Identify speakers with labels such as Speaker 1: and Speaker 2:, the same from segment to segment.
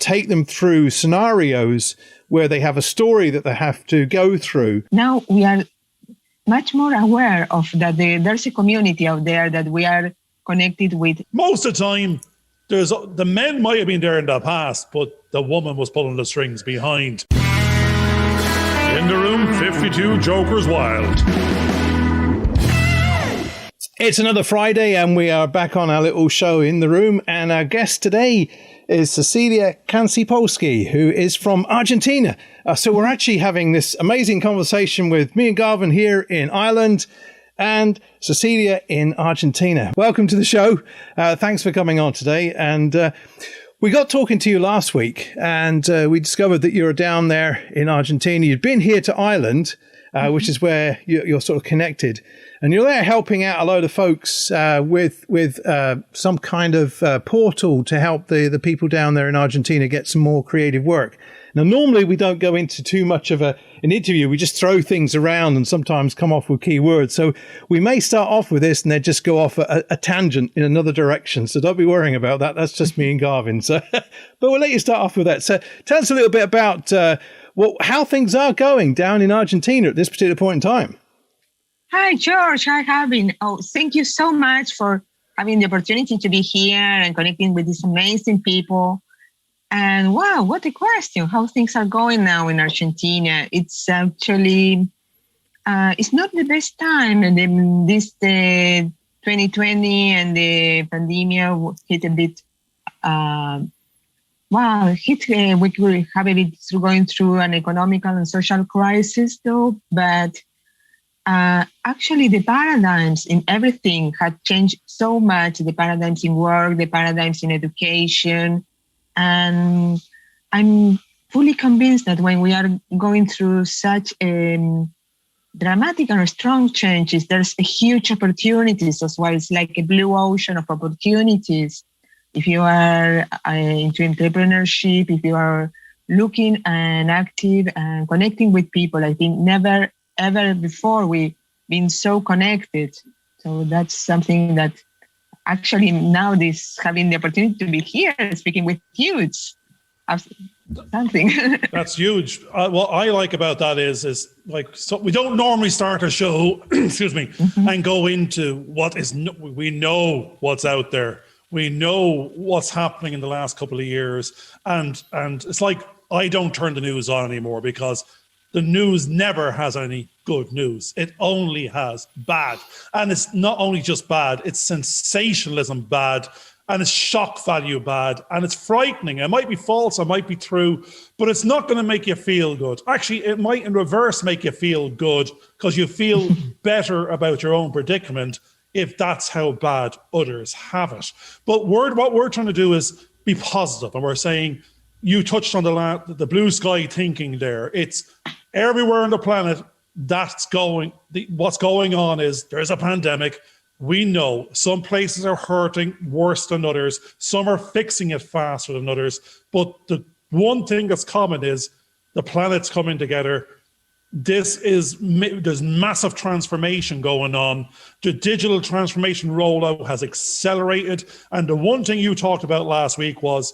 Speaker 1: take them through scenarios where they have a story that they have to go through.
Speaker 2: Now we are much more aware of that there's a community out there that we are connected with.
Speaker 3: Most of the time, the men might have been there in the past, but the woman was pulling the strings behind. In the room, 52 Jokers Wild.
Speaker 1: It's another Friday and we are back on our little show In the Room, and our guest today is Cecilia Kancepolsky, who is from Argentina. So we're actually having this amazing conversation with me and Garvin here in Ireland and Cecilia in Argentina. Welcome to the show. Thanks for coming on today. And we got talking to you last week, and we discovered that you're down there in Argentina. You'd been here to Ireland, which is where you're sort of connected. And you're there helping out a load of folks with some kind of portal to help the people down there in Argentina get some more creative work. Now, normally we don't go into too much of an interview. We just throw things around and sometimes come off with key words. So we may start off with this and then just go off a tangent in another direction. So don't be worrying about that. That's just me and Garvin. So, but we'll let you start off with that. So tell us a little bit about how things are going down in Argentina at this particular point in time.
Speaker 2: Hi, George. Hi, Garvin. Oh, thank you so much for having the opportunity to be here and connecting with these amazing people. And wow, what a question. How things are going now in Argentina. It's actually, it's not the best time. And this 2020 and the pandemic hit a bit, we could have a bit through going through an economical and social crisis though, but actually the paradigms in everything had changed so much, the paradigms in work, the paradigms in education. And I'm fully convinced that when we are going through such dramatic and strong changes, there's a huge opportunities as well. It's like a blue ocean of opportunities. If you are into entrepreneurship, if you are looking and active and connecting with people, I think never, ever before we've been so connected. So that's something that actually now having the opportunity to be here speaking with you, it's something.
Speaker 3: That's huge. What I like about that is like, so we don't normally start a show, excuse me, and go into what is, we know what's out there. We know what's happening in the last couple of years. And it's like, I don't turn the news on anymore because the news never has any good news. It only has bad. And it's not only just bad, it's sensationalism bad, and it's shock value bad, and it's frightening. It might be false, it might be true, but it's not going to make you feel good. Actually, it might in reverse make you feel good because you feel better about your own predicament if that's how bad others have it. But what we're trying to do is be positive, and we're saying, you touched on the blue sky thinking there. It's everywhere on the planet what's going on is there's a pandemic. We know some places are hurting worse than others. Some are fixing it faster than others. But the one thing that's common is the planet's coming together. There's massive transformation going on. The digital transformation rollout has accelerated. And the one thing you talked about last week was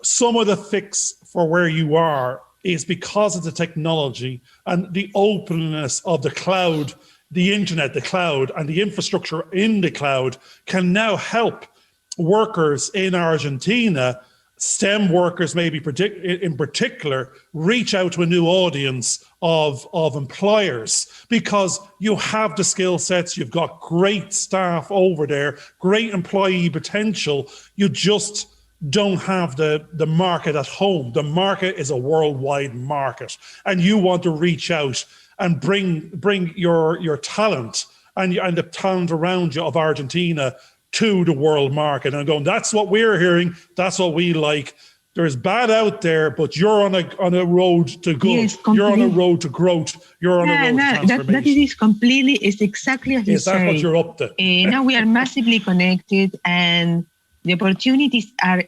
Speaker 3: some of the fix for where you are is because of the technology and the openness of the cloud, the internet, the cloud, and the infrastructure in the cloud can now help workers in Argentina, STEM workers maybe in particular, reach out to a new audience of employers because you have the skill sets, you've got great staff over there, great employee potential, you just don't have the market at home. The market is a worldwide market, and you want to reach out and bring your talent and the talent around you of Argentina to the world market. And going, that's what we're hearing. That's what we like. There's bad out there, but you're on a road to good. Yes, you're on a road to growth. You're on a road to transformation.
Speaker 2: That is completely, it's exactly as you say.
Speaker 3: That's what you're up to.
Speaker 2: Now we are massively connected, and the opportunities are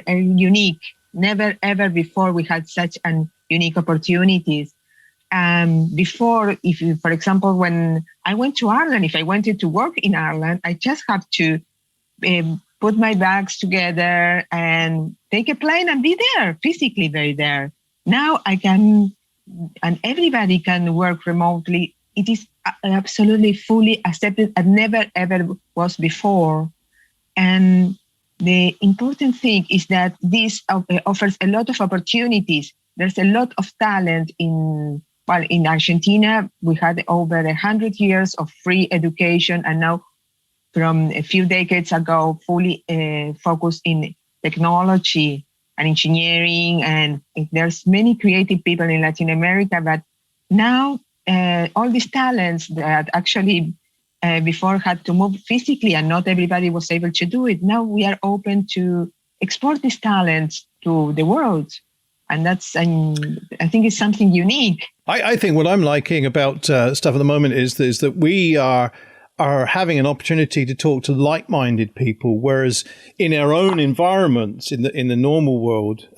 Speaker 2: unique. Never, ever before we had such an unique opportunities. Before, for example, when I went to Ireland, if I wanted to work in Ireland, I just have to put my bags together and take a plane and be there, physically be there. Now I can, and everybody can work remotely. It is absolutely fully accepted and never ever was before. And the important thing is that this offers a lot of opportunities. There's a lot of talent in Argentina. We had over 100 years of free education, and now from a few decades ago, fully focused in technology and engineering. And there's many creative people in Latin America, but now all these talents that actually before had to move physically and not everybody was able to do it. Now we are open to export these talents to the world. And that's, I think it's something unique.
Speaker 1: I think what I'm liking about stuff at the moment is that we are having an opportunity to talk to like-minded people, whereas in our own environments, in the normal world,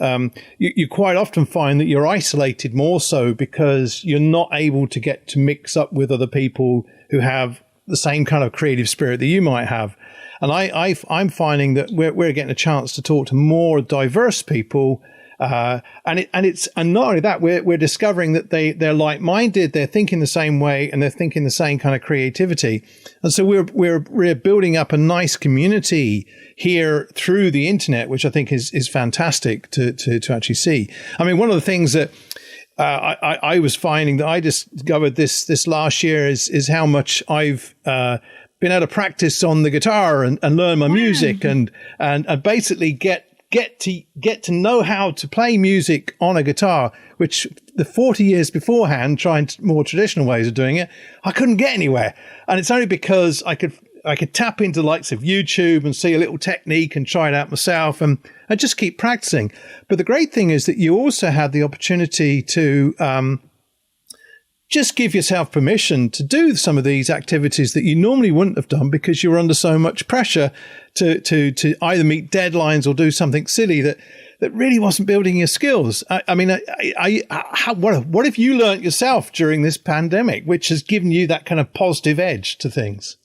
Speaker 1: you quite often find that you're isolated more so because you're not able to get to mix up with other people who have the same kind of creative spirit that you might have. And I'm finding that we're getting a chance to talk to more diverse people. And not only that, we're discovering that they're like-minded, they're thinking the same way, and they're thinking the same kind of creativity. And so we're building up a nice community here through the internet, which I think is fantastic to actually see. I mean, one of the things that I was finding that I discovered this last year is how much I've been able to practice on the guitar and learn my music and basically get to know how to play music on a guitar, which the 40 years beforehand, trying more traditional ways of doing it, I couldn't get anywhere. And it's only because I could tap into the likes of YouTube and see a little technique and try it out myself and just keep practicing. But the great thing is that you also had the opportunity to just give yourself permission to do some of these activities that you normally wouldn't have done because you were under so much pressure to either meet deadlines or do something silly that really wasn't building your skills. What have you learned yourself during this pandemic, which has given you that kind of positive edge to things?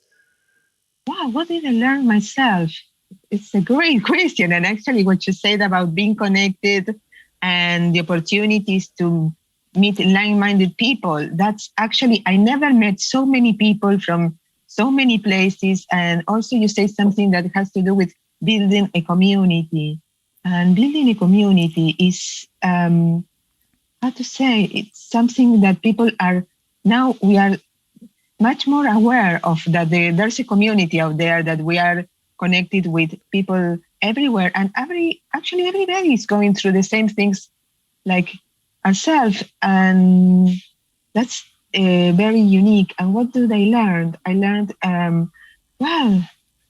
Speaker 2: Wow, what did I learn myself? It's a great question. And actually what you said about being connected and the opportunities to meet like-minded people, that's actually, I never met so many people from so many places. And also you say something that has to do with building a community. And building a community is, it's something that people are, now we are much more aware of, that there's a community out there, that we are connected with people everywhere. And everybody is going through the same things like ourselves. And that's very unique. And what do they learn? I learned, I'm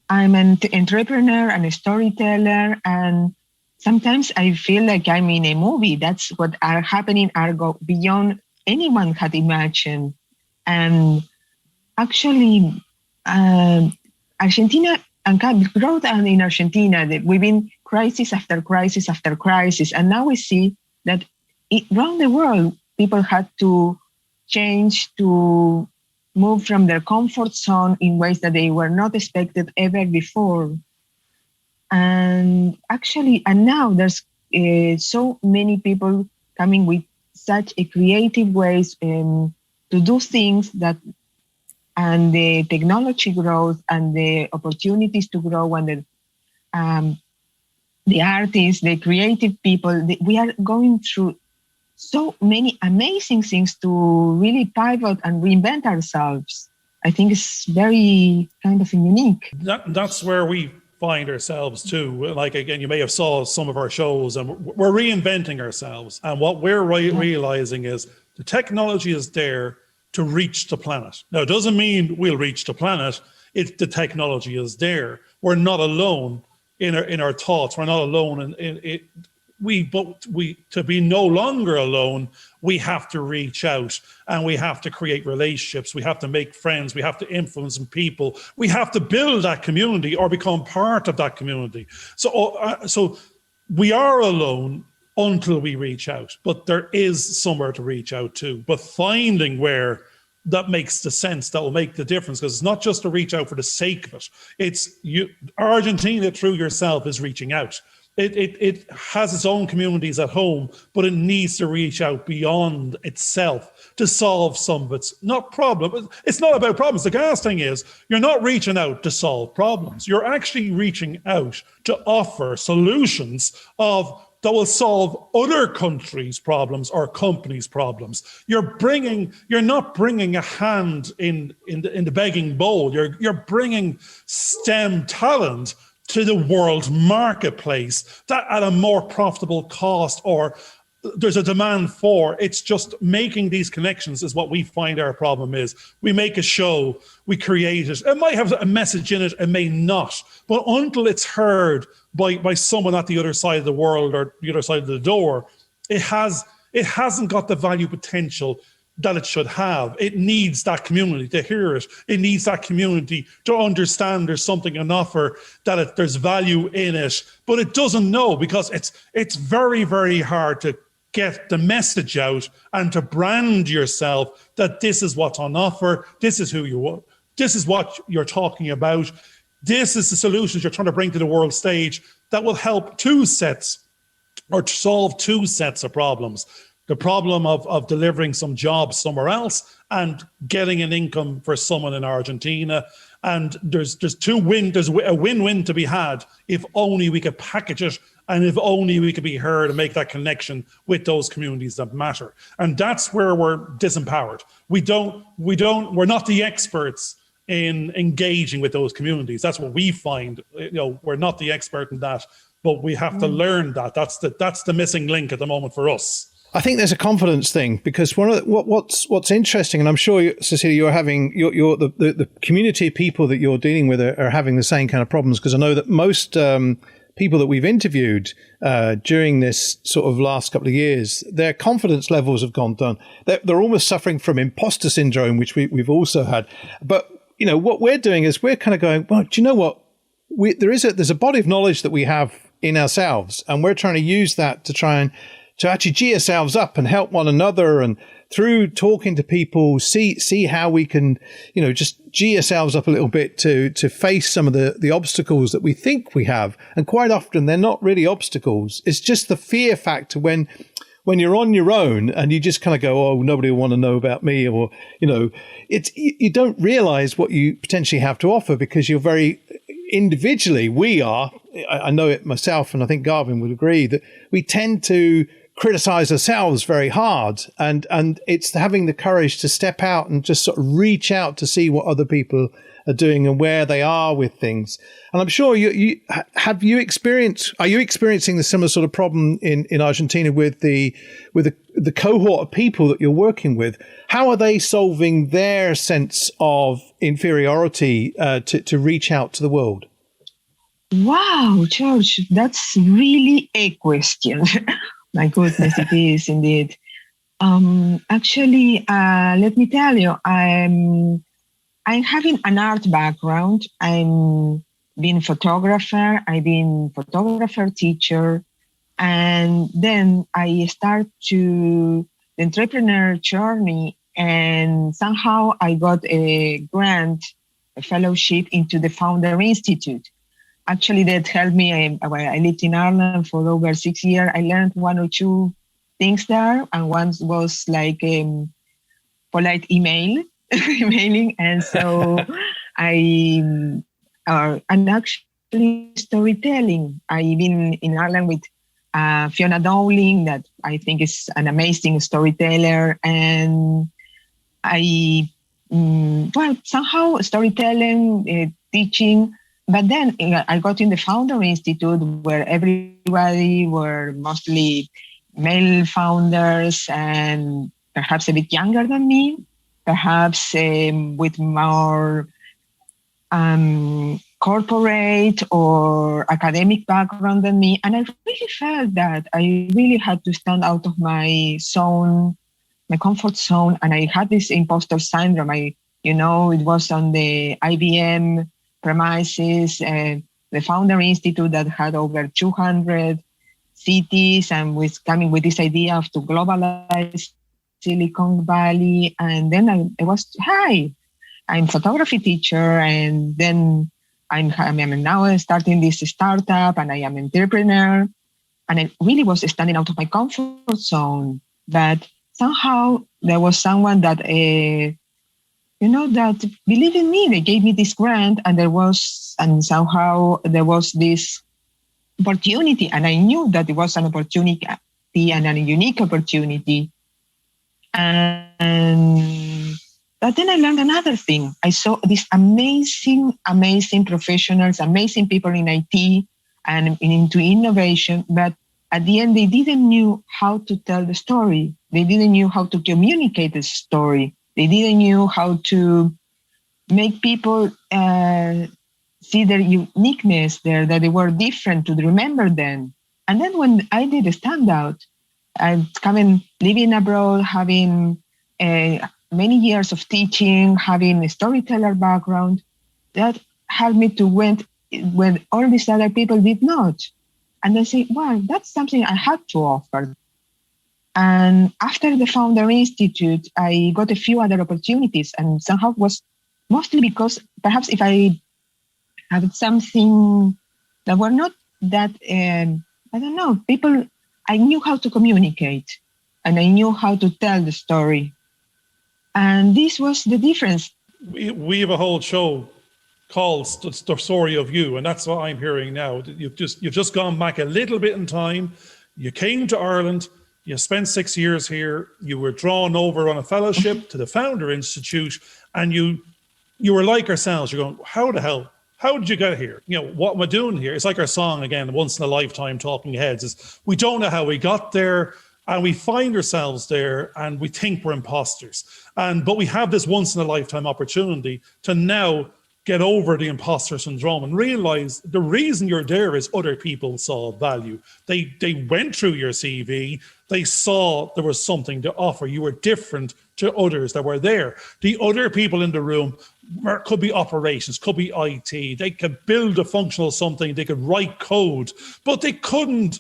Speaker 2: an entrepreneur and a storyteller, and sometimes I feel like I'm in a movie. That's what are happening are go beyond anyone had imagined. And actually, Argentina and growth in Argentina, that we've been crisis after crisis after crisis. And now we see that around the world, people had to change, to move from their comfort zone in ways that they were not expected ever before. And now there's so many people coming with such a creative ways to do things that, and the technology growth and the opportunities to grow, and the artists, the creative people, we are going through so many amazing things to really pivot and reinvent ourselves. I think it's very kind of unique.
Speaker 3: That's where we find ourselves too. Like, again, you may have saw some of our shows, and we're reinventing ourselves. And what we're realizing is the technology is there to reach the planet. Now, it doesn't mean we'll reach the planet. The technology is there. We're not alone in our thoughts. We're not alone in it. To be no longer alone, we have to reach out, and we have to create relationships. We have to make friends. We have to influence people. We have to build that community or become part of that community. So we are alone until we reach out, but there is somewhere to reach out to. But finding where that makes the sense, that will make the difference, because it's not just to reach out for the sake of it. It's you, Argentina through yourself is reaching out. It has its own communities at home, but it needs to reach out beyond itself to solve some of its not problem. It's not about problems. The gas thing is you're not reaching out to solve problems. You're actually reaching out to offer solutions that will solve other countries' problems or companies' problems. You're not bringing a hand in the begging bowl. You're bringing STEM talent to the world marketplace that at a more profitable cost, or there's a demand for. It's just making these connections is what we find our problem is. We make a show, we create it. It might have a message in it, it may not. But until it's heard by someone at the other side of the world or the other side of the door, it hasn't got the value potential that it should have. It needs that community to hear it. It needs that community to understand there's something on offer, that there's value in it, but it doesn't know, because it's very, very hard to get the message out and to brand yourself that this is what's on offer, this is who you are, this is what you're talking about, this is the solutions you're trying to bring to the world stage that will help solve two sets of problems. The problem of delivering some jobs somewhere else and getting an income for someone in Argentina. And there's a win-win to be had if only we could package it, and if only we could be heard and make that connection with those communities that matter. And that's where we're disempowered. We're not the experts in engaging with those communities. That's what we find. We're not the expert in that, but we have to learn that. That's the missing link at the moment for us.
Speaker 1: I think there's a confidence thing, because one of what's interesting, and I'm sure, Cecilia, you're having the community of people that you're dealing with are having the same kind of problems, because I know that most people that we've interviewed during this sort of last couple of years, their confidence levels have gone down. They're almost suffering from imposter syndrome, which we've also had. But what we're doing is we're kind of going, well, do you know what? There's a body of knowledge that we have in ourselves, and we're trying to use that to actually G ourselves up and help one another, and through talking to people, see how we can, just G ourselves up a little bit to face some of the obstacles that we think we have. And quite often they're not really obstacles. It's just the fear factor when you're on your own and you just kind of go, oh, nobody will want to know about me, or, you don't realize what you potentially have to offer, because you're very individually, I know it myself, and I think Garvin would agree, that we tend to criticize ourselves very hard, and it's having the courage to step out and just sort of reach out to see what other people are doing and where they are with things. And I'm sure are you experiencing the similar sort of problem in Argentina with the cohort of people that you're working with? How are they solving their sense of inferiority to reach out to the world?
Speaker 2: Wow, George, that's really a question. My goodness, it is indeed. Actually, let me tell you, I'm having an art background. I'm been photographer. I've been photographer teacher, and then I start to the entrepreneur journey, and somehow I got a grant, a fellowship into the Founder Institute. Actually, that helped me. I lived in Ireland for over 6 years. I learned one or two things there, and one was like polite emailing, and so and actually storytelling. I've been in Ireland with Fiona Dowling, that I think is an amazing storyteller, and somehow storytelling, teaching. But then I got in the Founder Institute, where everybody were mostly male founders and perhaps a bit younger than me, perhaps with more corporate or academic background than me. And I really felt that I really had to stand out of my zone, my comfort zone. And I had this imposter syndrome. It was on the IBM premises, the Founder Institute that had over 200 cities, and was coming with this idea of to globalize Silicon Valley. And then I was, hi, I'm photography teacher. And then I'm now starting this startup and I am entrepreneur. And I really was standing out of my comfort zone. But somehow there was someone that, that believed in me. They gave me this grant and somehow there was this opportunity. And I knew that it was an opportunity and a unique opportunity. But then I learned another thing. I saw these amazing professionals, amazing people in IT and into innovation. But at the end, they didn't know how to tell the story. They didn't know how to communicate the story. They didn't know how to make people see their uniqueness there, that they were different, to remember them. And then when I did a standout, living abroad, having many years of teaching, having a storyteller background, that helped me to went when all these other people did not. And I say, well, that's something I had to offer. And after the Founder Institute, I got a few other opportunities, and somehow it was mostly because perhaps if I had something that were not that, I knew how to communicate and I knew how to tell the story. And this was the difference.
Speaker 3: We have a whole show called The Story of You, and that's what I'm hearing now. You've just gone back a little bit in time. You came to Ireland, you spent 6 years here, you were drawn over on a fellowship to the Founder Institute, and you were like ourselves. You're going, how the hell? How did you get here? What am I doing here? It's like our song again, Once in a Lifetime Talking Heads, is we don't know how we got there, and we find ourselves there and we think we're imposters. But we have this once in a lifetime opportunity to now get over the imposter syndrome and realize the reason you're there is other people saw value. They went through your CV. They saw there was something to offer. You were different to others that were there. The other people in the room could be operations, could be IT. They could build a functional something. They could write code, but they couldn't.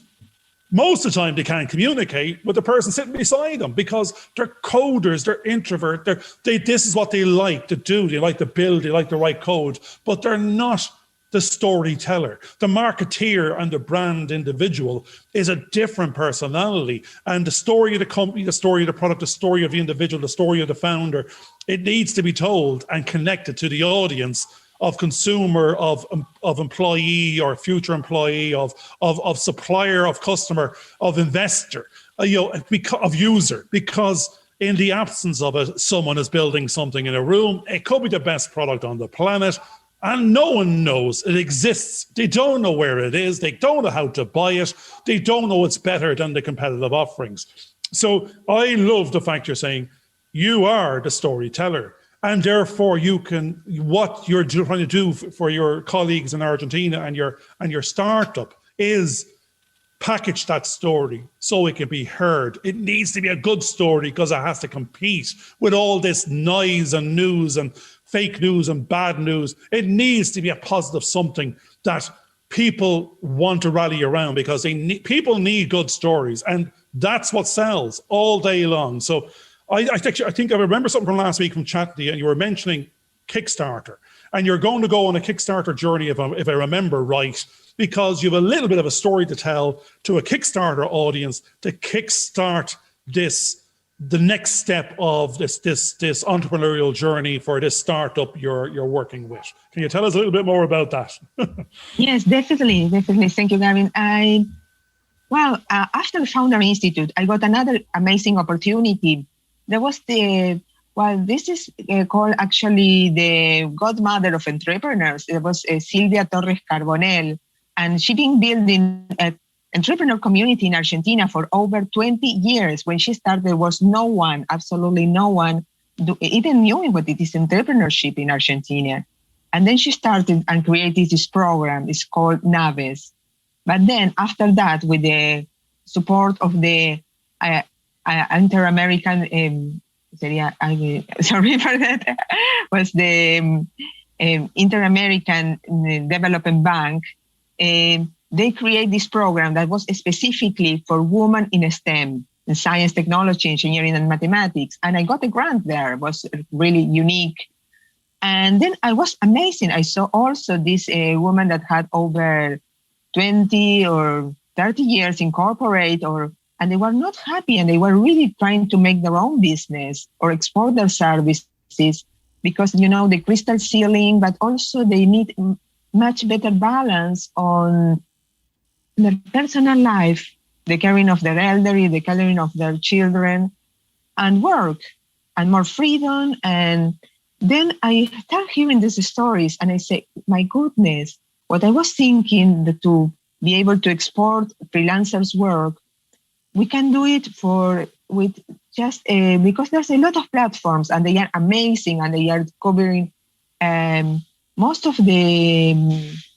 Speaker 3: Most of the time, they can't communicate with the person sitting beside them because they're coders, they're introvert. This is what they like to do. They like to build, they like to write code, but they're not the storyteller. The marketeer and the brand individual is a different personality. And the story of the company, the story of the product, the story of the individual, the story of the founder, it needs to be told and connected to the audience of consumer, of employee or future employee, of supplier, of customer, of investor, of user. Because in the absence of it, someone is building something in a room. It could be the best product on the planet, and no one knows it exists. They don't know where it is. They don't know how to buy it. They don't know it's better than the competitive offerings. So I love the fact you're saying you are the storyteller. And therefore, what you're trying to do for your colleagues in Argentina and your startup is package that story so it can be heard. It needs to be a good story because it has to compete with all this noise and news and fake news and bad news. It needs to be a positive something that people want to rally around because people need good stories, and that's what sells all day long. So I think I remember something from last week from chatting to you, and you were mentioning Kickstarter, and you're going to go on a Kickstarter journey, if I remember right, because you have a little bit of a story to tell to a Kickstarter audience to kickstart the next step of this entrepreneurial journey for this startup you're working with. Can you tell us a little bit more about that?
Speaker 2: Yes, definitely. Thank you, Garvin. After the Founder Institute, I got another amazing opportunity. There was this is called actually the godmother of entrepreneurs. It was Silvia Torres Carbonell, and she's been building an entrepreneur community in Argentina for over 20 years. When she started, there was no one, absolutely no one, even knowing what it is entrepreneurship in Argentina. And then she started and created this program. It's called Naves. But then after that, with the support of the Inter-American, sorry for that, was the Inter-American Development Bank. They create this program that was specifically for women in STEM. in science, technology, engineering, and mathematics. And I got a grant there. It was really unique. And then I was amazing. I saw also this woman that had over 20 or 30 years in corporate, and they were not happy, and they were really trying to make their own business or export their services because, the crystal ceiling, but also they need much better balance on their personal life, the caring of their elderly, the caring of their children, and work, and more freedom. And then I start hearing these stories, and I say, my goodness, what I was thinking to be able to export freelancers' work, we can do it with just because there's a lot of platforms, and they are amazing, and they are covering most of the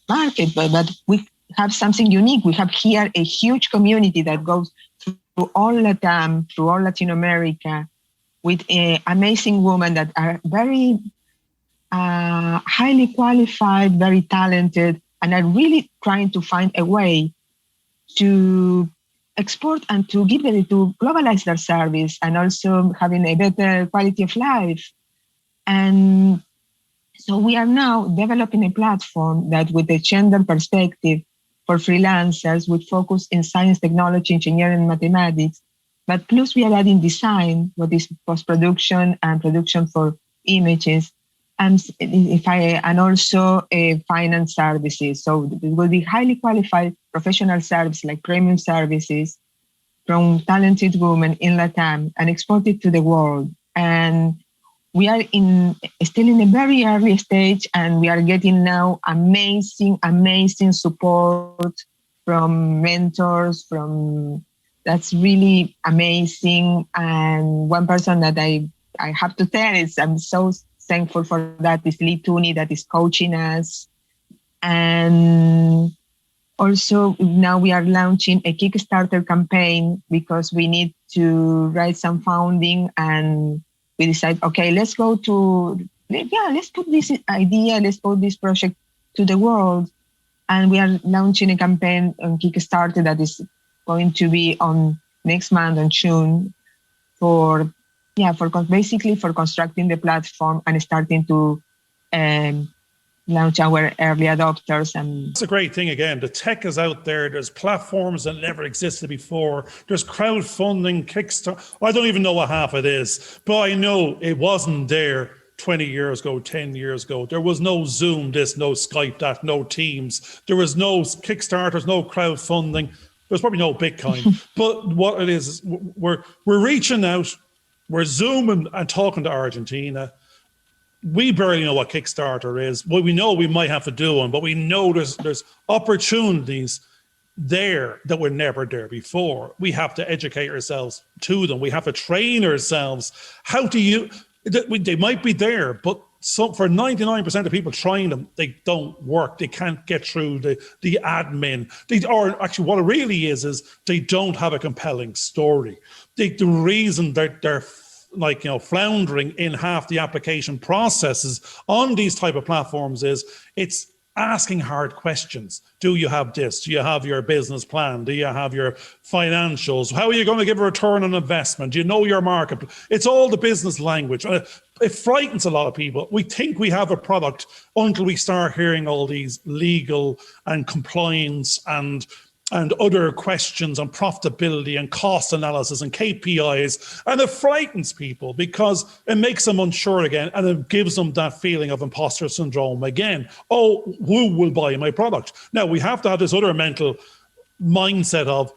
Speaker 2: market, but we have something unique. We have here a huge community that goes through all Latam, through all Latin America, with amazing women that are very highly qualified, very talented, and are really trying to find a way to export and to globalize their service, and also having a better quality of life. And so we are now developing a platform that, with a gender perspective for freelancers, would focus in science, technology, engineering, and mathematics. But plus we are adding design, what is post-production and production for images, and also finance services. So it will be highly qualified professional services like premium services from talented women in Latam, and exported to the world. And we are still in a very early stage, and we are getting now amazing support from mentors, that's really amazing. And one person that I have to tell is, I'm so thankful for that, is Lee Tooney, that is coaching us. And also now we are launching a Kickstarter campaign because we need to raise some funding, and we decide, okay, let's put this idea, let's put this project to the world. And we are launching a campaign on Kickstarter that is going to be on next month, on June, for constructing the platform and starting to launch our early adopters. And
Speaker 3: it's a great thing. Again, the tech is out there. There's platforms that never existed before. There's crowdfunding, Kickstarter. I don't even know what half it is, but I know it wasn't there 20 years ago, 10 years ago. There was no Zoom this, no Skype that, no Teams. There was no Kickstarters, no crowdfunding. There's probably no Bitcoin. But what it is we're reaching out. We're Zooming and talking to Argentina. We barely know what Kickstarter is. Well, we know we might have to do one, but we know there's opportunities there that were never there before. We have to educate ourselves to them. We have to train ourselves. They might be there, but for 99% of people trying them, they don't work. They can't get through the admin. Or actually what it really is they don't have a compelling story. The reason they're floundering in half the application processes on these type of platforms is it's asking hard questions. Do you have this? Do you have your business plan? Do you have your financials? How are you going to give a return on investment? Do you know your market? It's all the business language. It frightens a lot of people. We think we have a product until we start hearing all these legal and compliance and other questions on profitability and cost analysis and KPIs. And it frightens people because it makes them unsure again, and it gives them that feeling of imposter syndrome again. Oh, who will buy my product? Now, we have to have this other mental mindset of,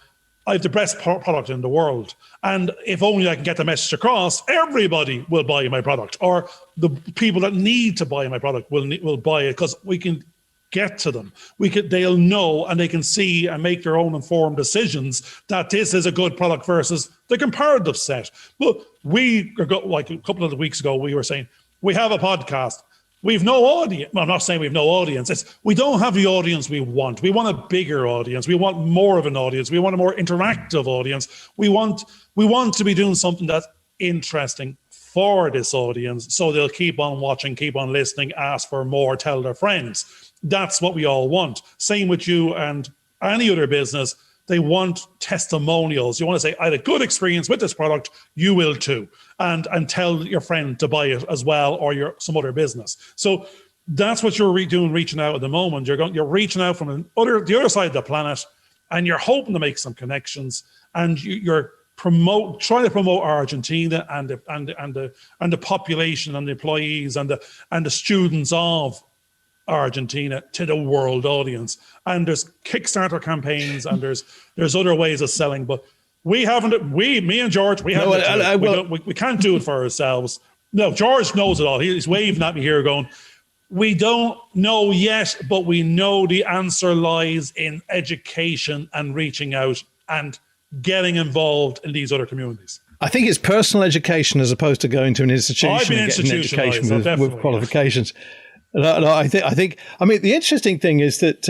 Speaker 3: I have the best product in the world, and if only I can get the message across, everybody will buy my product, or the people that need to buy my product will buy it, because we can get to them. They'll know, and they can see and make their own informed decisions that this is a good product versus the comparative set. But like a couple of weeks ago, we were saying, we have a podcast. We've no audience. Well, I'm not saying we've no audience. We don't have the audience we want. We want a bigger audience. We want more of an audience. We want a more interactive audience. We want to be doing something that's interesting for this audience, so they'll keep on watching, keep on listening, ask for more, tell their friends. That's what we all want. Same with you and any other business. They want testimonials. You want to say, I had a good experience with this product, you will too. And tell your friend to buy it as well, or some other business. So that's what you're doing, reaching out at the moment. You're reaching out from the other side of the planet, and you're hoping to make some connections, and you're trying to promote Argentina and the population and the employees and the students of Argentina to the world audience. And there's Kickstarter campaigns, and there's other ways of selling, but me and George, we can't do it for ourselves. No, George knows it all. He's waving at me here going, we don't know yet, but we know the answer lies in education and reaching out and getting involved in these other communities. I
Speaker 1: think it's personal education as opposed to going to an institution and getting education with qualifications. No, I think. I mean, the interesting thing is that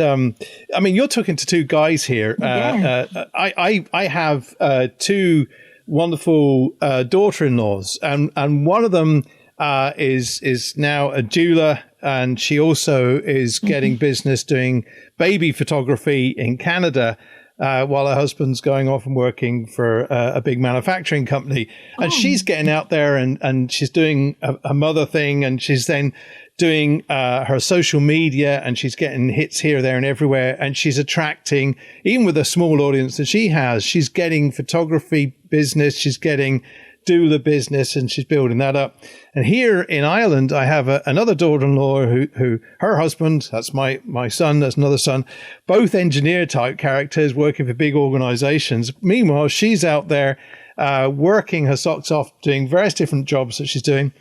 Speaker 1: you're talking to two guys here. I have two wonderful daughter-in-laws, and one of them is now a doula, and she also is getting business doing baby photography in Canada. While her husband's going off and working for a big manufacturing company. And she's getting out there and she's doing a mother thing, and she's then doing her social media, and she's getting hits here, there and everywhere. And she's attracting, even with a small audience that she has, she's getting photography business, she's getting doula business, and she's building that up. And here in Ireland, I have another daughter-in-law who her husband, that's my son, that's another son, both engineer type characters working for big organizations. Meanwhile, she's out there working her socks off, doing various different jobs that she's doing.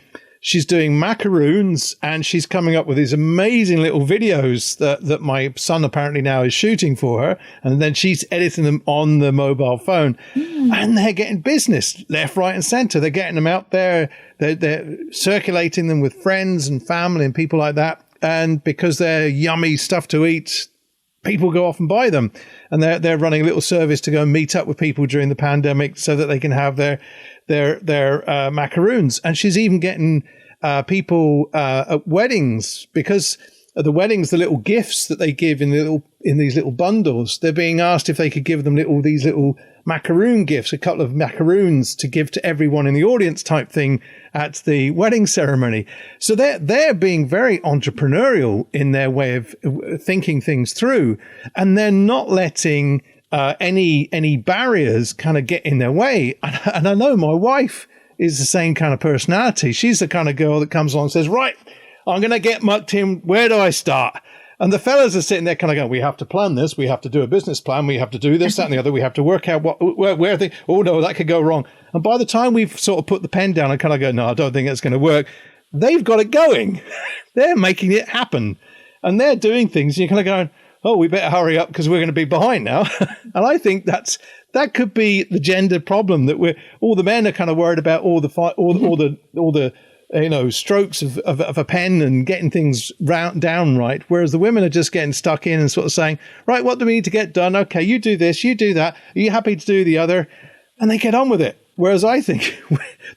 Speaker 1: She's doing macaroons, and she's coming up with these amazing little videos that my son apparently now is shooting for her. And then she's editing them on the mobile phone. And they're getting business left, right and center. They're getting them out there. They're circulating them with friends and family and people like that. And because they're yummy stuff to eat, people go off and buy them. And they're running a little service to go and meet up with people during the pandemic so that they can have their macaroons. And she's even getting people at weddings, because at the weddings, the little gifts that they give in these little bundles, they're being asked if they could give them these little macaroon gifts, a couple of macaroons to give to everyone in the audience type thing at the wedding ceremony. So they're being very entrepreneurial in their way of thinking things through, and they're not letting any barriers kind of get in their way. And I know my wife is the same kind of personality. She's the kind of girl that comes along and says, right, I'm going to get mucked in. Where do I start? And the fellas are sitting there kind of going, we have to plan this. We have to do a business plan. We have to do this, that, and the other. We have to work out where they, oh no, that could go wrong. And by the time we've sort of put the pen down and kind of go, no, I don't think that's going to work, they've got it going. They're making it happen. And they're doing things. And you're kind of going, oh, we better hurry up because we're going to be behind now. And I think that could be the gender problem, that all the men are kind of worried about all the strokes of a pen and getting things down right, whereas the women are just getting stuck in and sort of saying, right, what do we need to get done? Okay, you do this, you do that. Are you happy to do the other? And they get on with it. Whereas I think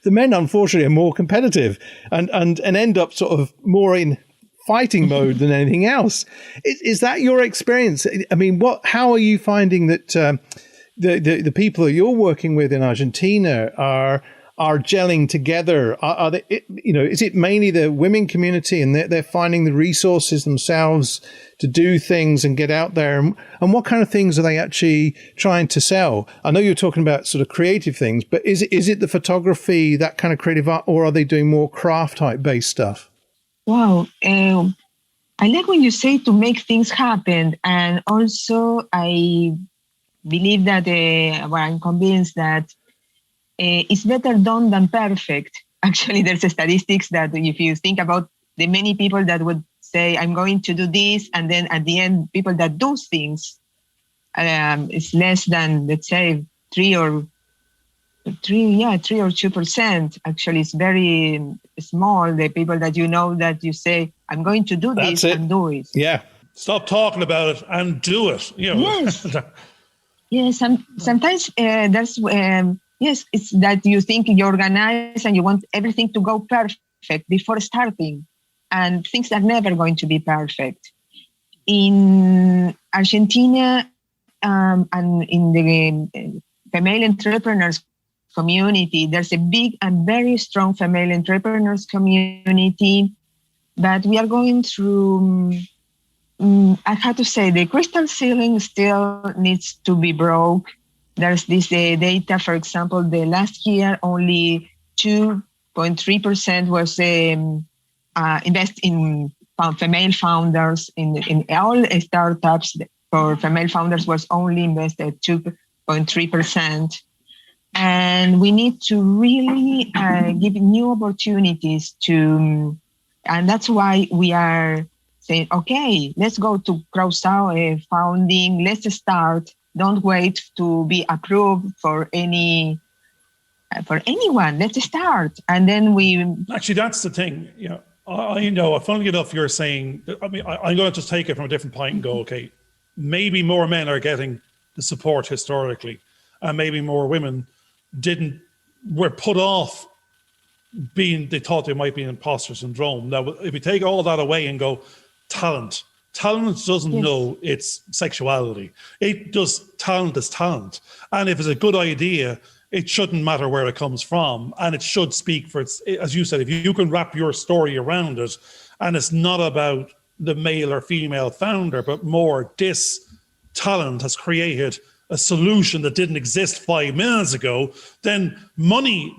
Speaker 1: the men, unfortunately, are more competitive and end up sort of more in fighting mode than anything else. Is that your experience? I mean, how are you finding that the people that you're working with in Argentina are gelling together? Are they, is it mainly the women community and they're finding the resources themselves to do things and get out there? And what kind of things are they actually trying to sell? I know you're talking about sort of creative things, but is it the photography, that kind of creative art, or are they doing more craft type based stuff?
Speaker 2: Wow. I like when you say to make things happen. And also I believe that, I'm convinced that it's better done than perfect. Actually, there's statistics that if you think about the many people that would say, I'm going to do this, and then at the end, people that do things, it's less than, let's say, 3 or 2%. Actually, it's very small. The people that that you say, I'm going to do this and do it.
Speaker 1: Yeah.
Speaker 3: Stop talking about it and do it.
Speaker 2: Yes. Yes. Sometimes there's... yes, it's that you think you organize and you want everything to go perfect before starting, and things are never going to be perfect. In Argentina, and in the female entrepreneurs community, there's a big and very strong female entrepreneurs community, but we are going through, I have to say, the crystal ceiling still needs to be broke. There's this data, for example, the last year, only 2.3% was invest in female founders. In all startups for female founders was only invested 2.3%. And we need to really give new opportunities to, and that's why we are saying, okay, let's go to crowdfunding, let's start. Don't wait to be approved for anyone. Let's start. And then
Speaker 3: actually, that's the thing. Yeah, I know, funnily enough, you're saying, I'm going to just take it from a different point and go, okay, maybe more men are getting the support historically, and maybe more women were put off they thought they might be an imposter syndrome. Now, if we take all that away and go, talent doesn't know its sexuality. Talent is talent. And if it's a good idea, it shouldn't matter where it comes from. And it should speak for its, as you said, if you can wrap your story around it, and it's not about the male or female founder, but more this talent has created a solution that didn't exist 5 minutes ago, then money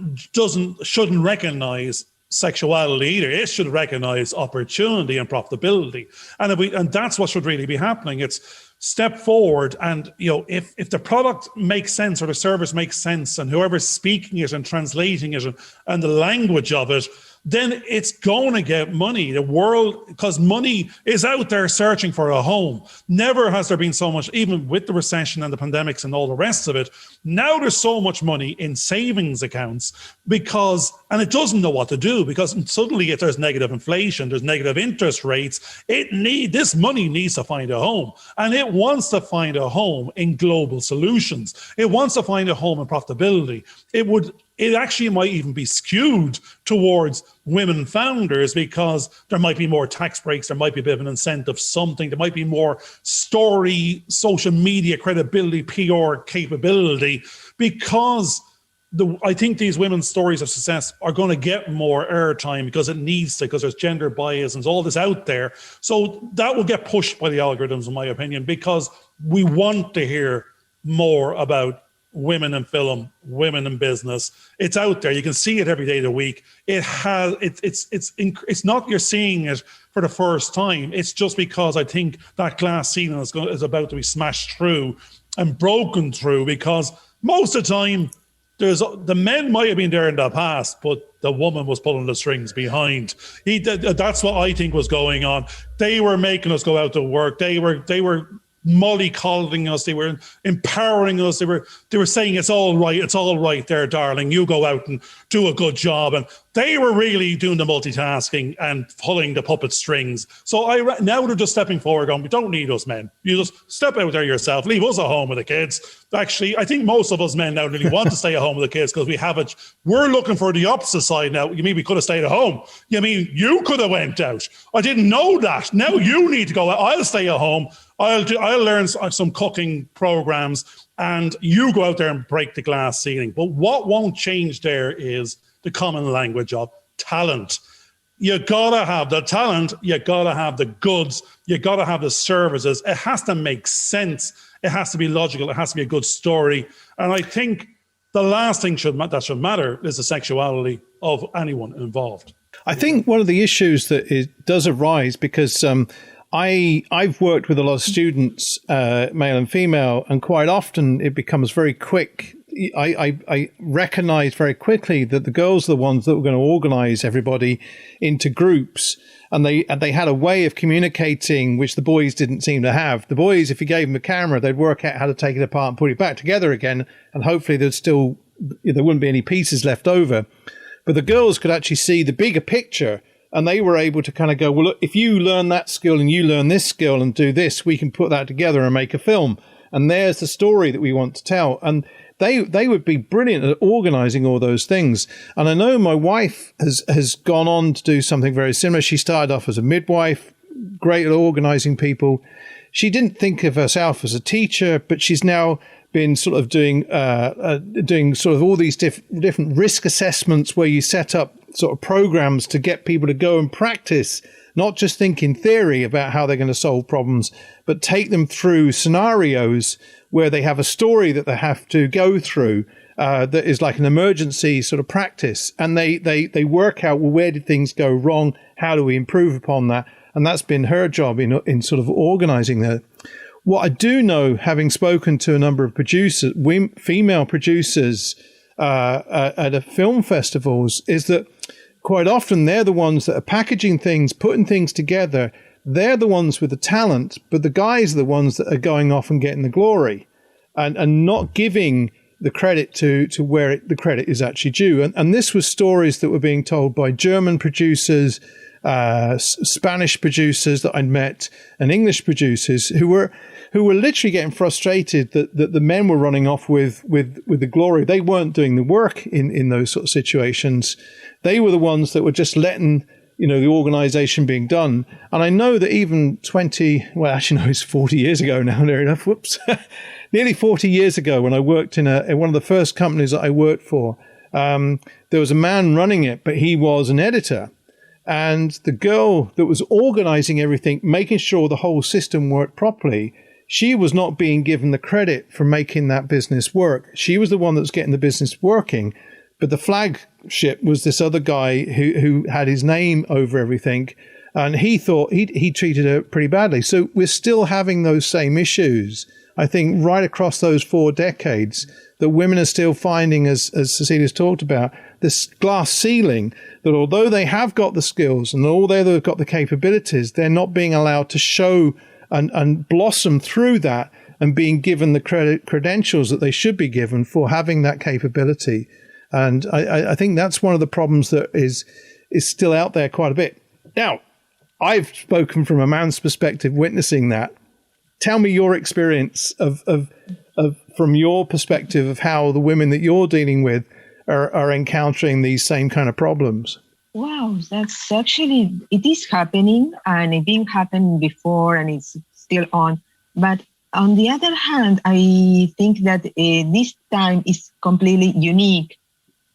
Speaker 3: shouldn't recognize sexuality either. It should recognize opportunity and profitability. And that's what should really be happening. It's step forward, and if the product makes sense or the service makes sense, and whoever's speaking it and translating it and the language of it, then it's going to get money. The world, because money is out there searching for a home. Never has there been so much, even with the recession and the pandemics and all the rest of it. Now there's so much money in savings accounts and it doesn't know what to do, because suddenly if there's negative inflation, there's negative interest rates, this money needs to find a home. And it wants to find a home in global solutions. It wants to find a home in profitability. It actually might even be skewed towards women founders, because there might be more tax breaks, there might be a bit of an incentive, something, there might be more story, social media credibility, PR capability, because I think these women's stories of success are going to get more airtime because it needs to, because there's gender bias and there's all this out there. So that will get pushed by the algorithms, in my opinion, because we want to hear more about women in film, women in business. It's out there. You can see it every day of the week. It's not you're seeing it for the first time. It's just because I think that glass ceiling is about to be smashed through and broken through, because most of the time the men might have been there in the past, but the woman was pulling the strings behind. That's what I think was going on. They were making us go out to work. They were mollycoddling us, they were empowering us, they were saying it's all right there, darling, you go out and do a good job. And they were really doing the multitasking and pulling the puppet strings. So now they're just stepping forward going, we don't need us men, you just step out there yourself, leave us at home with the kids. Actually, I think most of us men now really want to stay at home with the kids, because we're looking for the opposite side now. You mean we could have stayed at home? You mean you could have went out? I didn't know that. Now you need to go out. I'll stay at home. I'll learn some cooking programs, and you go out there and break the glass ceiling. But what won't change there is the common language of talent. You gotta have the talent, you gotta have the goods, you gotta have the services. It has to make sense. It has to be logical. It has to be a good story. And I think the last thing that should matter is the sexuality of anyone involved.
Speaker 1: I think one of the issues that it does arise, because I've worked with a lot of students, male and female, and quite often it becomes very quick. I recognize very quickly that the girls are the ones that were going to organize everybody into groups, and they had a way of communicating which the boys didn't seem to have. The boys, if you gave them a camera, they'd work out how to take it apart and put it back together again, and hopefully there wouldn't be any pieces left over. But the girls could actually see the bigger picture. And they were able to kind of go, well, look, if you learn that skill and you learn this skill and do this, we can put that together and make a film. And there's the story that we want to tell. And they would be brilliant at organizing all those things. And I know my wife has gone on to do something very similar. She started off as a midwife, great at organizing people. She didn't think of herself as a teacher, but she's now been sort of doing sort of all these different risk assessments where you set up sort of programs to get people to go and practice, not just think in theory about how they're going to solve problems, but take them through scenarios where they have a story that they have to go through that is like an emergency sort of practice. And they work out, well, where did things go wrong? How do we improve upon that? And that's been her job in sort of organizing that. What I do know, having spoken to a number of producers, female producers at film festivals, is that quite often they're the ones that are packaging things, putting things together. They're the ones with the talent, but the guys are the ones that are going off and getting the glory and not giving the credit to where the credit is actually due. And this was stories that were being told by German producers, Spanish producers that I'd met, and English producers who were literally getting frustrated that the men were running off with the glory. They weren't doing the work in those sort of situations. They were the ones that were just letting the organization being done. And I know that even 40 years ago now, near enough, nearly 40 years ago, when I worked in one of the first companies that I worked for, there was a man running it, but he was an editor. And the girl that was organizing everything, making sure the whole system worked properly, she was not being given the credit for making that business work. She was the one that was getting the business working. But the flagship was this other guy who had his name over everything. And he thought he treated her pretty badly. So we're still having those same issues, I think, right across those 4 decades, that women are still finding, as Cecilia's talked about, this glass ceiling, that although they have got the skills and although they've got the capabilities, they're not being allowed to show and blossom through that and being given the credentials that they should be given for having that capability. And I think that's one of the problems that is still out there quite a bit. Now, I've spoken from a man's perspective, witnessing that. Tell me your experience of from your perspective of how the women that you're dealing with are encountering these same kind of problems.
Speaker 2: Wow, that's actually, it is happening, and it didn't happen before, and it's still on. But on the other hand, I think that this time is completely unique.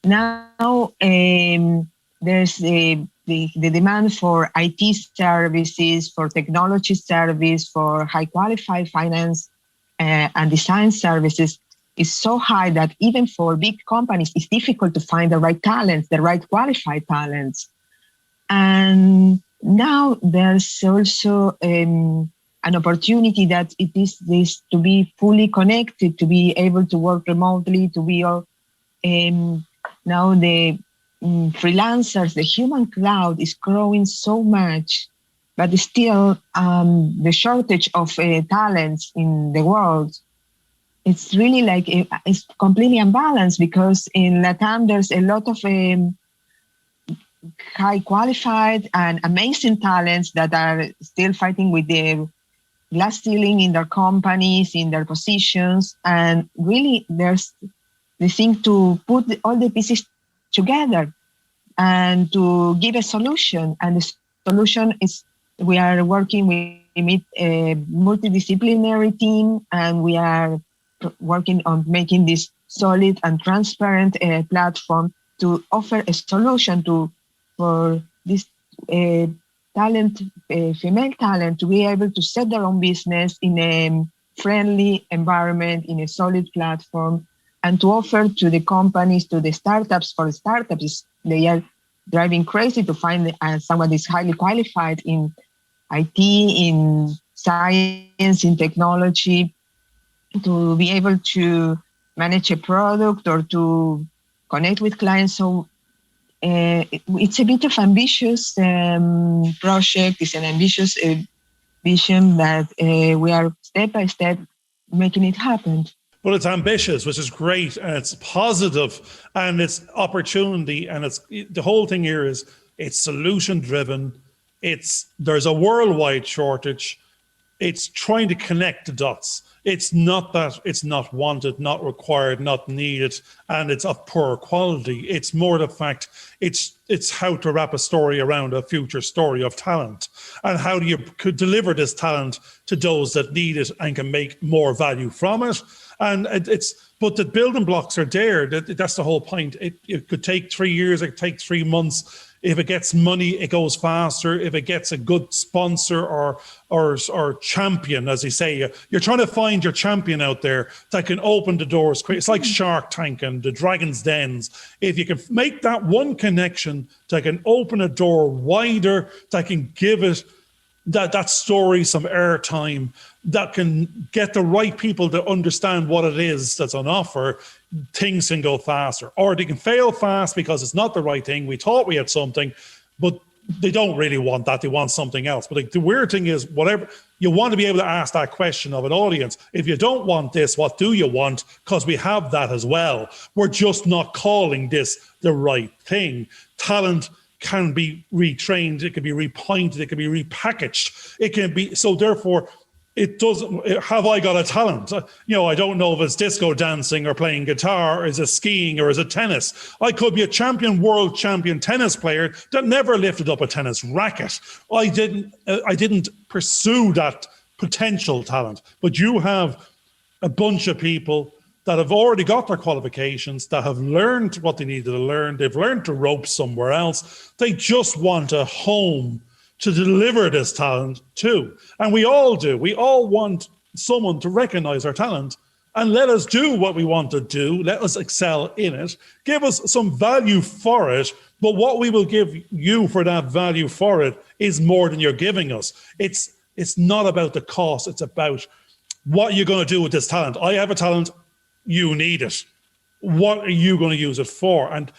Speaker 2: Now there's the demand for IT services, for technology service, for high qualified finance and design services is so high that even for big companies, it's difficult to find the right talents, the right qualified talents. And now there's also an opportunity that it is this to be fully connected, to be able to work remotely, to be all, now the freelancers, the human cloud is growing so much, but still the shortage of talents in the world, it's really like it's completely unbalanced, because in Latam there's a lot of high qualified and amazing talents that are still fighting with the glass ceiling in their companies, in their positions, and really there's the thing to put all the pieces together and to give a solution. And the solution is we are working with a multidisciplinary team, and we are working on making this solid and transparent platform to offer a solution for this talent, female talent, to be able to set their own business in a friendly environment, in a solid platform, and to offer to the companies, to the startups. For startups, they are driving crazy to find someone that's highly qualified in IT, in science, in technology, to be able to manage a product or to connect with clients. So it's a bit of ambitious project. It's an ambitious vision that we are step by step making it happen.
Speaker 3: But it's ambitious, which is great, and it's positive, and it's opportunity, and it's the whole thing here is it's solution driven. There's a worldwide shortage. It's trying to connect the dots. It's not that it's not wanted, not required, not needed, and it's of poor quality. It's more the fact it's how to wrap a story around a future story of talent, and how do you could deliver this talent to those that need it and can make more value from it. And but the building blocks are there. That's the whole point. It could take 3 years. It could take 3 months. If it gets money, it goes faster. If it gets a good sponsor or champion, as they say, you're trying to find your champion out there that can open the doors. It's like Shark Tank and the Dragon's Dens. If you can make that one connection that can open a door wider, that can give it that story some airtime, that can get the right people to understand what it is that's on offer, things can go faster. Or they can fail fast because it's not the right thing. We thought we had something, but they don't really want that. They want something else. But the weird thing is, whatever you want to be able to ask that question of an audience. If you don't want this, what do you want? Because we have that as well. We're just not calling this the right thing. Talent can be retrained, it can be repointed, it can be repackaged. It can be, so therefore, it doesn't, have I got a talent? I don't know if it's disco dancing or playing guitar, or is it skiing, or is it tennis? I could be a world champion tennis player that never lifted up a tennis racket. I didn't pursue that potential talent. But you have a bunch of people that have already got their qualifications, that have learned what they needed to learn. They've learned the ropes somewhere else. They just want a home to deliver this talent to. And we all do. We all want someone to recognize our talent and let us do what we want to do. Let us excel in it. Give us some value for it. But what we will give you for that value for it is more than you're giving us. It's not about the cost. It's about what you're going to do with this talent. I have a talent. You need it. What are you going to use it for? And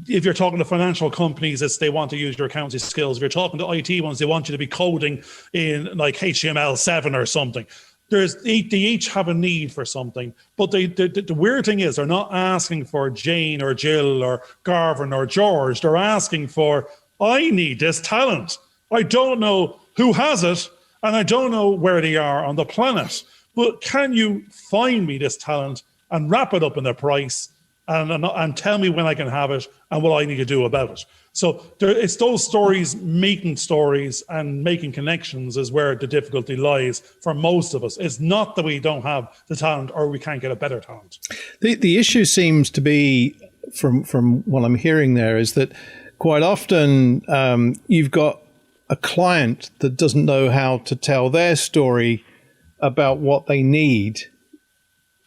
Speaker 3: if you're talking to financial companies, it's they want to use your accounting skills. If you're talking to IT ones, they want you to be coding in like HTML7 or something. They each have a need for something. But the weird thing is they're not asking for Jane or Jill or Garvin or George. They're asking for, I need this talent. I don't know who has it, and I don't know where they are on the planet. But can you find me this talent and wrap it up in the price and tell me when I can have it and what I need to do about it? So it's those stories, meeting stories and making connections is where the difficulty lies for most of us. It's not that we don't have the talent or we can't get a better talent.
Speaker 1: The issue seems to be, from what I'm hearing there, is that quite often you've got a client that doesn't know how to tell their story about what they need.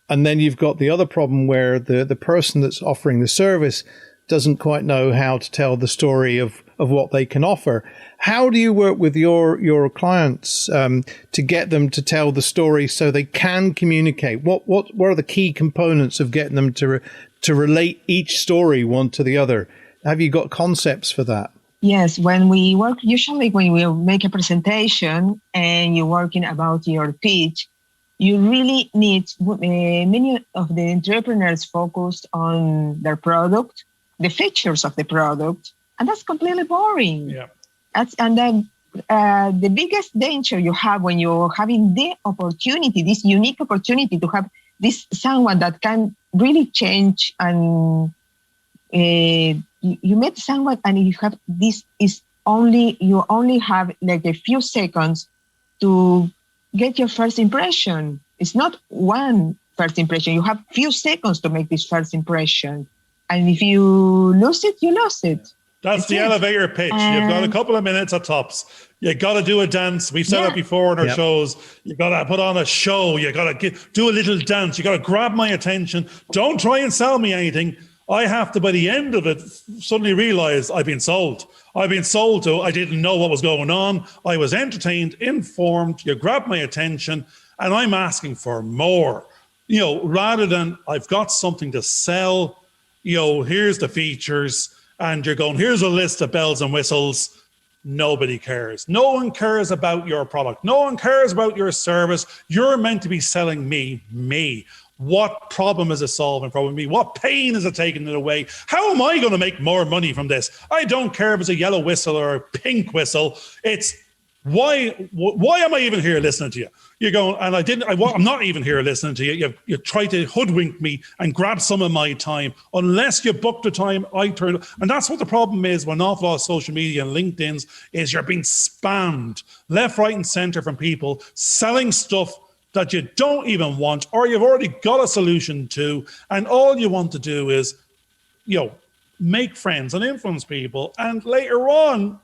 Speaker 1: And then you've got the other problem where the person that's offering the service doesn't quite know how to tell the story of what they can offer. How do you work with your clients to get them to tell the story so they can communicate? What are the key components of getting them to relate each story one to the other? Have you got concepts for that?
Speaker 2: Yes, usually when we make a presentation and you're working about your pitch, you really need, many of the entrepreneurs focused on their product, the features of the product, and that's completely boring.
Speaker 3: Yeah.
Speaker 2: And then the biggest danger you have when you're having the opportunity, this unique opportunity to have this someone that can really change, and you met someone and you have you only have like a few seconds to get your first impression. It's not one first impression. You have few seconds to make this first impression. And if you lose it, you lose it.
Speaker 3: That's the elevator pitch. You've got a couple of minutes at tops. You got to do a dance. We've said it before in our shows. You got to put on a show. You got to do a little dance. You got to grab my attention. Don't try and sell me anything. I have to, by the end of it, suddenly realize I've been sold. I've been sold to. I didn't know what was going on. I was entertained, informed. You grabbed my attention, and I'm asking for more. Rather than I've got something to sell. Here's the features, and you're going, here's a list of bells and whistles. Nobody cares. No one cares about your product. No one cares about your service. You're meant to be selling me. What problem is it solving for me? What pain is it taking it away? How am I going to make more money from this? I don't care if it's a yellow whistle or a pink whistle. It's why am I even here listening to you? You're going, and I'm not even here listening to you. You try to hoodwink me and grab some of my time. Unless you book the time, I turn. And that's what the problem is when an awful lot of social media and LinkedIn's is you're being spammed left, right, and center from people selling stuff that you don't even want, or you've already got a solution to, and all you want to do is, make friends and influence people. And later on,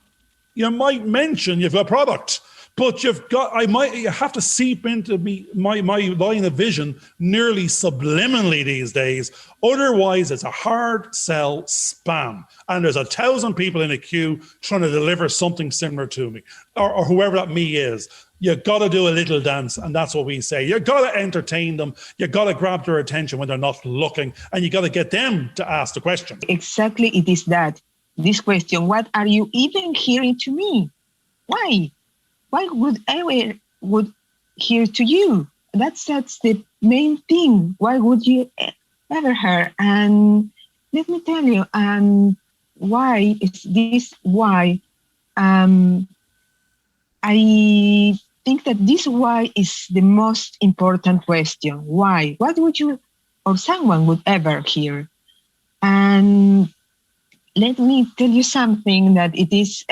Speaker 3: you might mention you've a product, but you have to seep into my line of vision nearly subliminally these days. Otherwise, it's a hard sell spam. And there's 1,000 people in a queue trying to deliver something similar to me, or whoever that me is. You got to do a little dance, and that's what we say. You got to entertain them. You got to grab their attention when they're not looking, and you got to get them to ask the question.
Speaker 2: Exactly, it is that. This question, what are you even hearing to me? Why? Why would I would hear to you? That's the main thing. Why would you ever hear? And let me tell you, why is this? Why? I think that this why is the most important question. Why? What would you or someone would ever hear? And let me tell you something that it is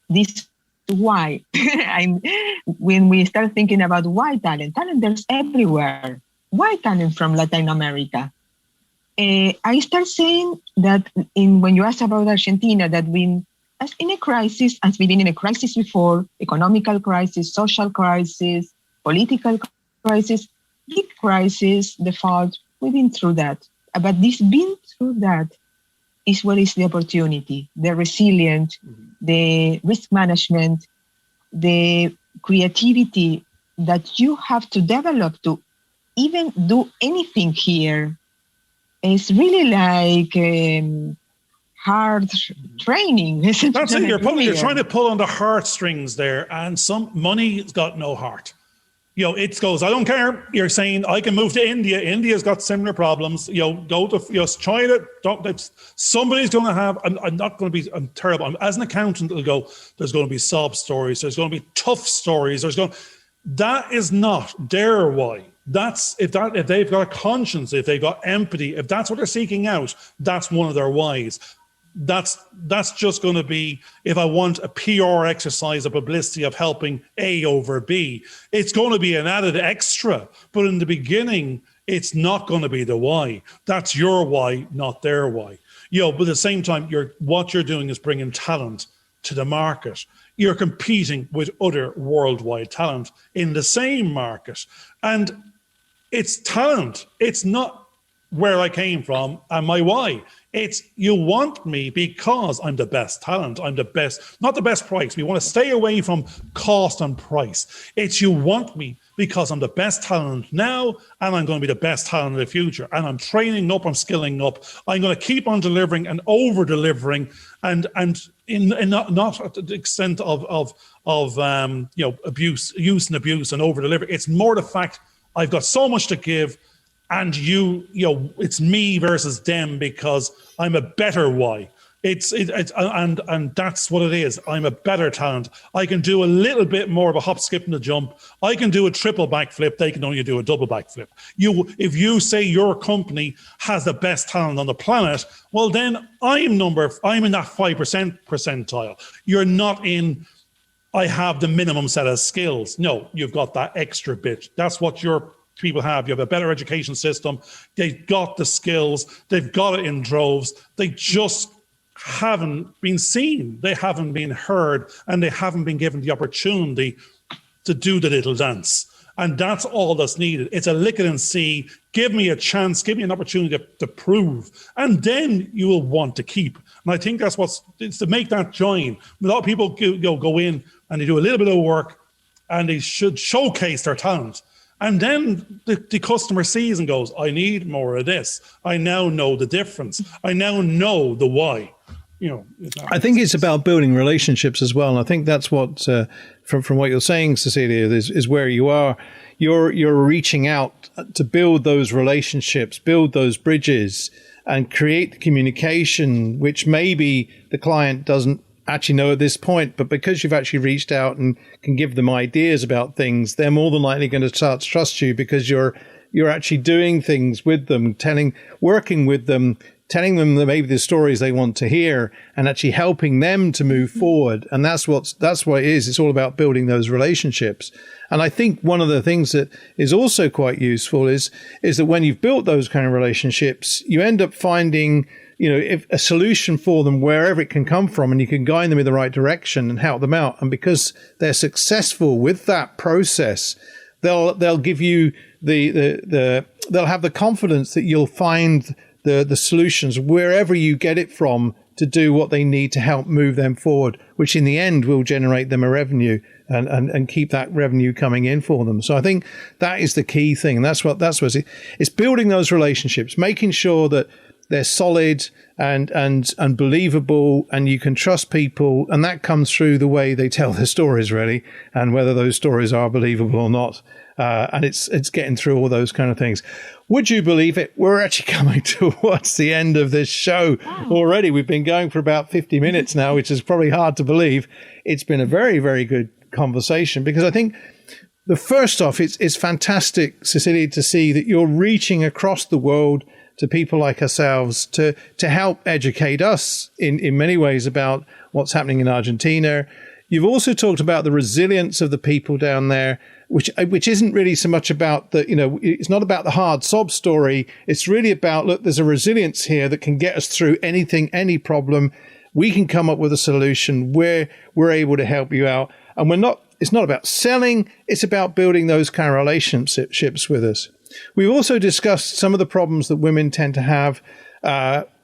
Speaker 2: this why. When we start thinking about why talent there's everywhere. Why talent from Latin America? I start saying that when you ask about Argentina, that we've been in a crisis before, economical crisis, social crisis, political crisis, big crisis, default, we've been through that. But this being through that is what is the opportunity, the resilience, the risk management, the creativity that you have to develop to even do anything here. It's really like hard training.
Speaker 3: That's it. You're trying to pull on the heartstrings there, and some money's got no heart. It goes, I don't care. You're saying I can move to India. India's got similar problems. Go to China. Somebody's going to have, I'm terrible. As an accountant, it'll go, there's going to be sob stories. There's going to be tough stories. That is not their why. If they've got a conscience, if they've got empathy, if that's what they're seeking out, that's one of their whys. That's just going to be, if I want a PR exercise, a publicity of helping A over B, it's going to be an added extra. But in the beginning, it's not going to be the why. That's your why, not their why. But at the same time, what you're doing is bringing talent to the market. You're competing with other worldwide talent in the same market. And it's talent. It's not where I came from and my why. It's you want me because I'm the best talent. I'm the best, not the best price. We want to stay away from cost and price. It's you want me because I'm the best talent now and I'm going to be the best talent in the future. And I'm training up, I'm skilling up. I'm going to keep on delivering and over delivering and not at the extent of abuse, use and abuse and over deliver. It's more the fact I've got so much to give. And it's me versus them because I'm a better why. And that's what it is. I'm a better talent. I can do a little bit more of a hop, skip, and a jump. I can do a triple backflip. They can only do a double backflip. If you say your company has the best talent on the planet, well, then I'm in that 5% percentile. You're not in, I have the minimum set of skills. No, you've got that extra bit. That's what your people have. You have a better education system. They've got the skills. They've got it in droves. They just haven't been seen. They haven't been heard, and they haven't been given the opportunity to do the little dance. And that's all that's needed. It's a lick it and see. Give me a chance. Give me an opportunity to prove. And then you will want to keep. And I think that's it's to make that join. A lot of people go in and they do a little bit of work and they should showcase their talent. And then the customer sees and goes, I need more of this. I now know the difference. I now know the why.
Speaker 1: I think it's about building relationships as well. And I think that's what, from what you're saying, Cecilia, is where you are. You're reaching out to build those relationships, build those bridges, and create the communication, which maybe the client doesn't actually know at this point, but because you've actually reached out and can give them ideas about things, they're more than likely going to start to trust you because you're actually doing things with them, working with them, telling them that maybe the stories they want to hear and actually helping them to move forward. And that's what it is. It's all about building those relationships. And I think one of the things that is also quite useful is that when you've built those kind of relationships, you end up finding, if a solution for them wherever it can come from, and you can guide them in the right direction and help them out. And because they're successful with that process, they'll give you they'll have the confidence that you'll find the solutions wherever you get it from to do what they need to help move them forward, which in the end will generate them a revenue and keep that revenue coming in for them. So I think that is the key thing. And that's what it's building those relationships, making sure that they're solid and believable, and you can trust people, and that comes through the way they tell their stories, really, and whether those stories are believable or not. And it's getting through all those kind of things. Would you believe it? We're actually coming towards the end of this show already. We've been going for about 50 minutes now, which is probably hard to believe. It's been a very, very good conversation, because I think the first off, it's fantastic, Cecilia, to see that you're reaching across the world to people like ourselves to help educate us in many ways about what's happening in Argentina. You've also talked about the resilience of the people down there, which isn't really so much about it's not about the hard sob story. It's really about, look, there's a resilience here that can get us through anything, any problem. We can come up with a solution where we're able to help you out. And it's not about selling. It's about building those kind of relationships with us. We've also discussed some of the problems that women tend to have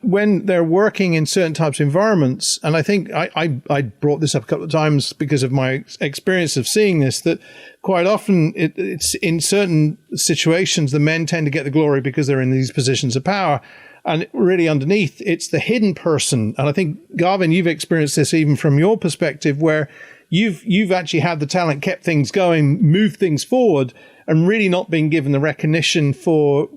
Speaker 1: when they're working in certain types of environments. And I think I brought this up a couple of times because of my experience of seeing this, that quite often it's in certain situations, the men tend to get the glory because they're in these positions of power. And really underneath, it's the hidden person. And I think, Garvin, you've experienced this even from your perspective, where you've actually had the talent, kept things going, moved things forward, and really not been given the recognition for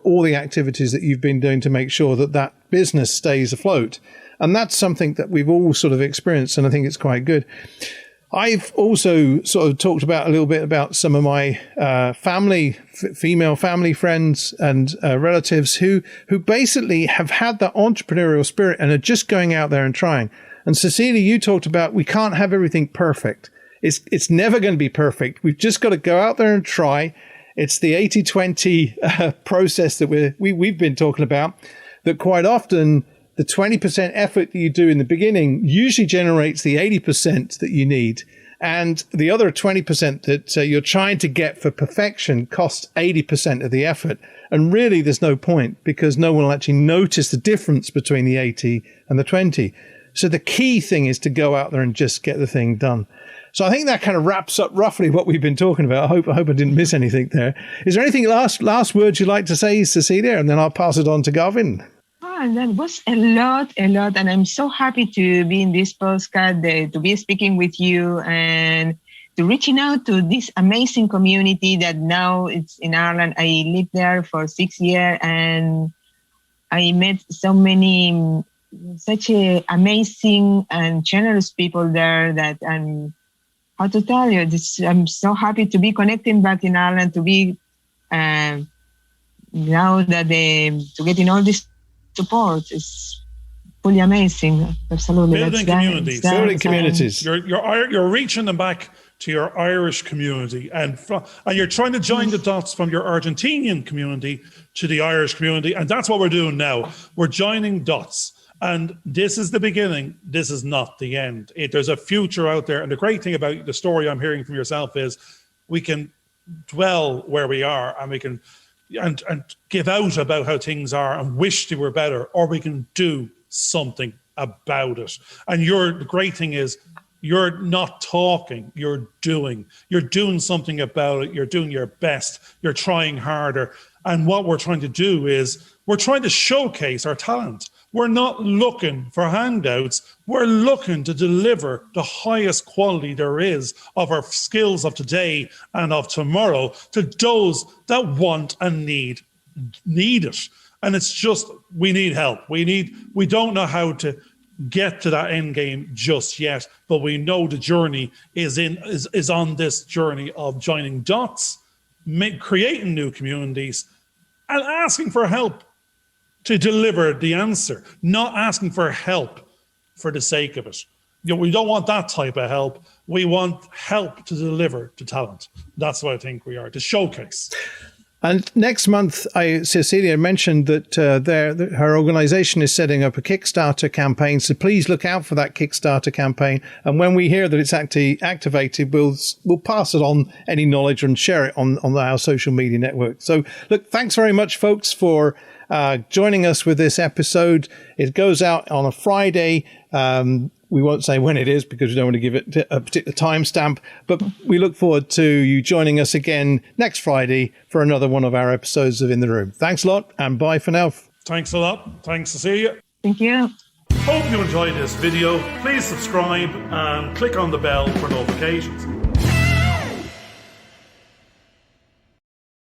Speaker 1: all the activities that you've been doing to make sure that business stays afloat. And that's something that we've all sort of experienced, and I think it's quite good. I've also sort of talked about a little bit about some of my female family friends and relatives who basically have had that entrepreneurial spirit and are just going out there and trying. And Cecilia, you talked about we can't have everything perfect. It's never going to be perfect. We've just got to go out there and try. It's the 80-20 process that we've been talking about, that quite often the 20% effort that you do in the beginning usually generates the 80% that you need. And the other 20% that you're trying to get for perfection costs 80% of the effort. And really, there's no point, because no one will actually notice the difference between the 80 and the 20. So the key thing is to go out there and just get the thing done. So I think that kind of wraps up roughly what we've been talking about. I hope I didn't miss anything there. Is there anything last words you'd like to say, Cecilia? And then I'll pass it on to Garvin.
Speaker 2: And that was a lot. And I'm so happy to be in this postcard, to be speaking with you and to reaching out to this amazing community that now it's in Ireland. I lived there for 6 years and I met such amazing and generous people there that how to tell you, I'm so happy to be connecting back in Ireland, to be now that to getting all this support is fully amazing. Absolutely.
Speaker 3: Building communities.
Speaker 1: Building communities.
Speaker 3: You're reaching them back to your Irish community, and you're trying to join the dots from your Argentinian community to the Irish community. And that's what we're doing now. We're joining dots. And this is the beginning. This is not the end. There's a future out there. And the great thing about the story I'm hearing from yourself is we can dwell where we are, and we can and give out about how things are and wish they were better, or we can do something about it. And the great thing is you're not talking, you're doing. You're doing something about it. You're doing your best. You're trying harder. And what we're trying to do is we're trying to showcase our talent. We're not looking for handouts. We're looking to deliver the highest quality there is of our skills of today and of tomorrow to those that want and need it. And it's just, we need help. We don't know how to get to that end game just yet, but we know the journey is on this journey of joining dots, creating new communities, and asking for help to deliver the answer, not asking for help for the sake of it. We don't want that type of help. We want help to deliver to talent. That's what I think we are, to showcase.
Speaker 1: And next month, Cecilia mentioned that her organisation is setting up a Kickstarter campaign. So please look out for that Kickstarter campaign. And when we hear that it's actually activated, we'll pass it on, any knowledge, and share it on our social media network. So look, thanks very much, folks, for joining us with this episode. It goes out on a Friday. We won't say when it is because we don't want to give it a particular timestamp, but we look forward to you joining us again next Friday for another one of our episodes of In the Room. Thanks a lot, and bye for now.
Speaker 3: Thanks a lot. Thanks, Cecilia.
Speaker 2: Thank you.
Speaker 3: Hope you enjoyed this video. Please subscribe and click on the bell for notifications.